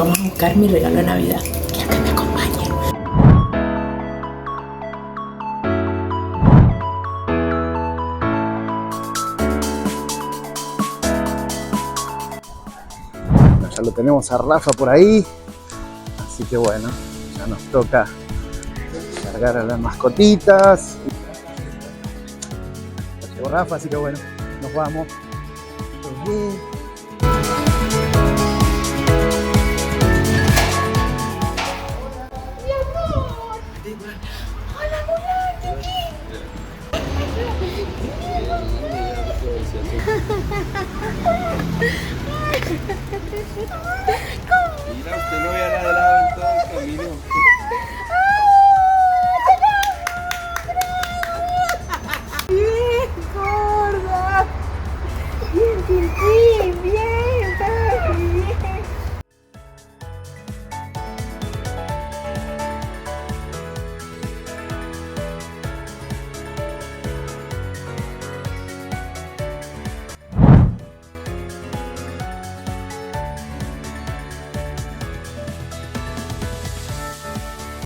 Vamos a buscar mi regalo de Navidad. Quiero que me acompañen. Bueno, ya lo tenemos a Rafa por ahí. Así que bueno, ya nos toca cargar a las mascotitas. Ya llegó Rafa, así que bueno, nos vamos. Mira, usted no había ladrado en todo el camino.